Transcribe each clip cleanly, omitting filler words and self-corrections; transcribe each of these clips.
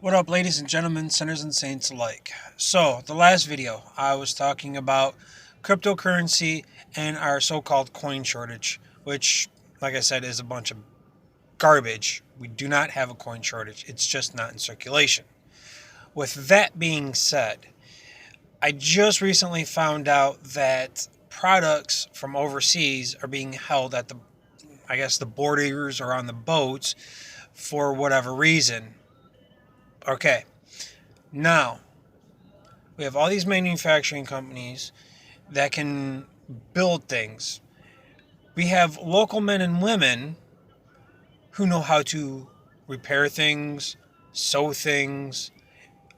What up, ladies and gentlemen, sinners and saints alike? So, the last video, I was talking about cryptocurrency and our so called coin shortage, which, like I said, is a bunch of garbage. We do not have a coin shortage, it's just not in circulation. With that being said, I just recently found out that products from overseas are being held at the borders or on the boats for whatever reason. Okay, now we have all these manufacturing companies that can build things. We have local men and women who know how to repair things, sew things,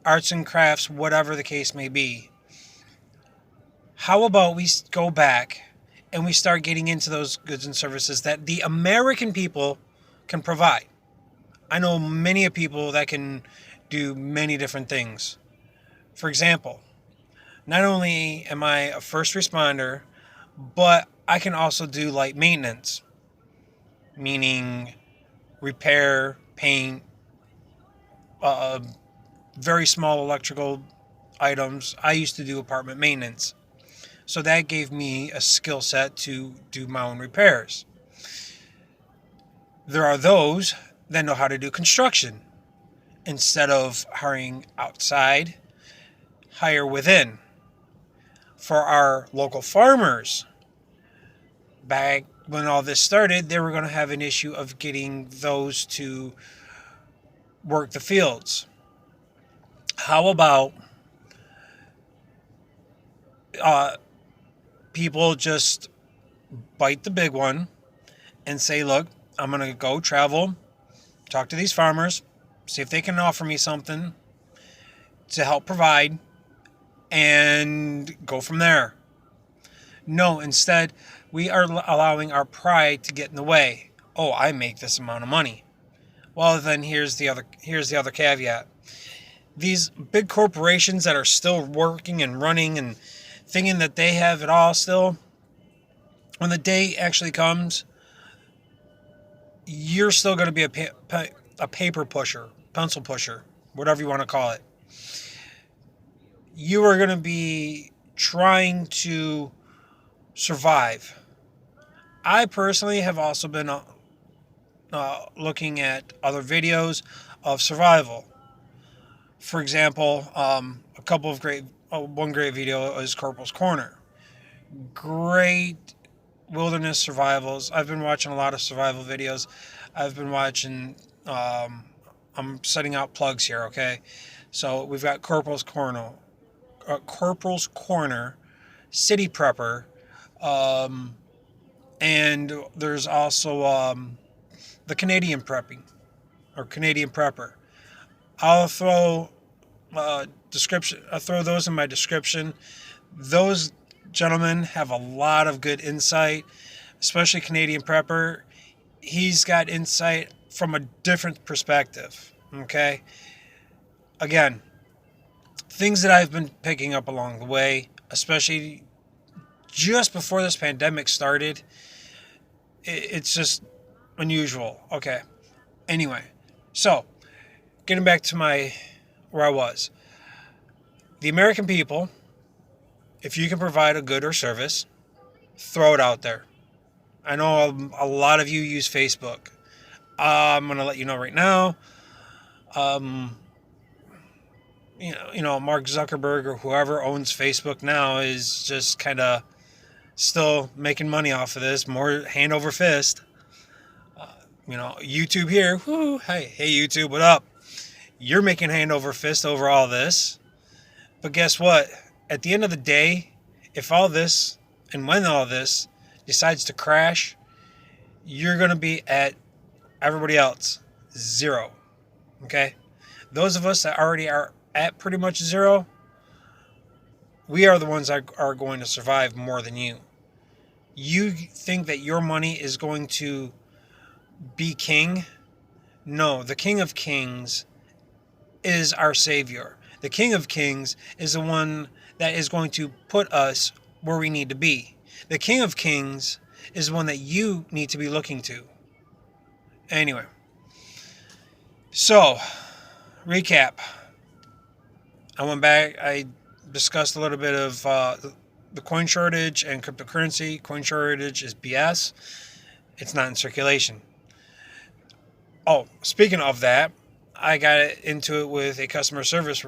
arts and crafts, whatever the case may be. How about we go back and we start getting into those goods and services that the American people can provide? I know many of people that can do many different things. For example, not only am I a first responder, but I can also do light maintenance, meaning repair, paint, uh, very small electrical items. I used to do apartment maintenance. So that gave me a skill set to do my own repairs. There are those that know how to do construction. Instead of hiring outside, hire within. For our local farmers, back when all this started, they were going to have an issue of getting those to work the fields. How about uh, people just bite the big one and say, look, I'm going to go travel, talk to these farmers, see if they can offer me something to help provide, and go from there. No, instead, we are allowing our pride to get in the way. Oh, I make this amount of money. Well, then here's the other caveat. These big corporations that are still working and running and thinking that they have it all still, when the day actually comes, you're still going to be a paper pusher, pencil pusher, whatever you want to call it. You are going to be trying to survive. I personally have also been looking at other videos of survival. For example, one great video is Corporals Corner. Great wilderness survivals. I've been watching a lot of survival videos. I've been watching. I'm setting out plugs here, okay? So we've got Corporals Corner, City Prepper, um, and there's also the Canadian Prepping or Canadian Prepper. I'll throw description. I'll throw those in my description. Those gentlemen have a lot of good insight, especially Canadian Prepper. He's got insight from a different perspective. Okay, again, things that I've been picking up along the way, especially just before this pandemic started. It's just unusual. Okay. Anyway, so getting back to where I was. The American people, if you can provide a good or service, throw it out there. I know a lot of you use Facebook. I'm going to let you know right now. Um, Mark Zuckerberg or whoever owns Facebook now is just kind of still making money off of this, more hand over fist. YouTube here. Whoo, hey, YouTube, what up? You're making hand over fist over all this. But guess what? At the end of the day, if all this and when all this decides to crash, you're going to be at everybody else zero. Okay? Those of us that already are at pretty much zero, we are the ones that are going to survive more than you. You think that your money is going to be king? No, the King of Kings is our Savior. The King of Kings is the one that is going to put us where we need to be. The King of Kings is the one that you need to be looking to. Anyway, so recap. I went back. I discussed a little bit of the coin shortage and cryptocurrency. Coin shortage is BS. It's not in circulation. Oh, speaking of that, I got into it with a customer service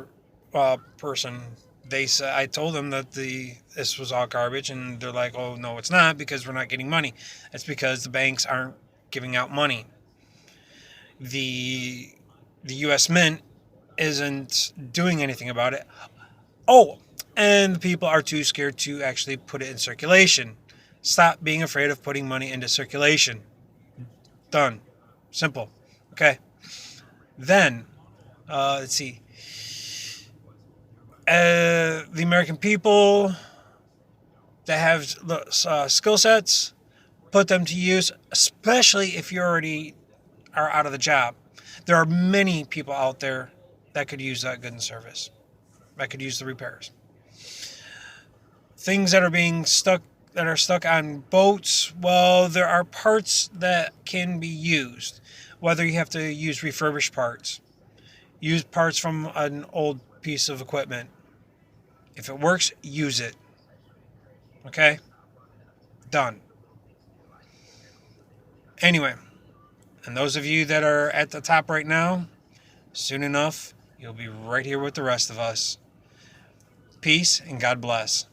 person. They said I told them that this was all garbage, and they're like, "Oh no, it's not because we're not getting money. It's because the banks aren't giving out money. The the U.S. Mint isn't doing anything about it. Oh, and the people are too scared to actually put it in circulation. Stop being afraid of putting money into circulation. Done. Simple. Okay. Then, let's see. The American people that have skill sets, put them to use, especially if you already are out of the job. There are many people out there that could use that goods and service, that could use the repairs. Things that are stuck on boats, well, there are parts that can be used. Whether you have to use refurbished parts, use parts from an old piece of equipment. If it works, use it. Okay? Done. Anyway, and those of you that are at the top right now, soon enough, you'll be right here with the rest of us. Peace and God bless.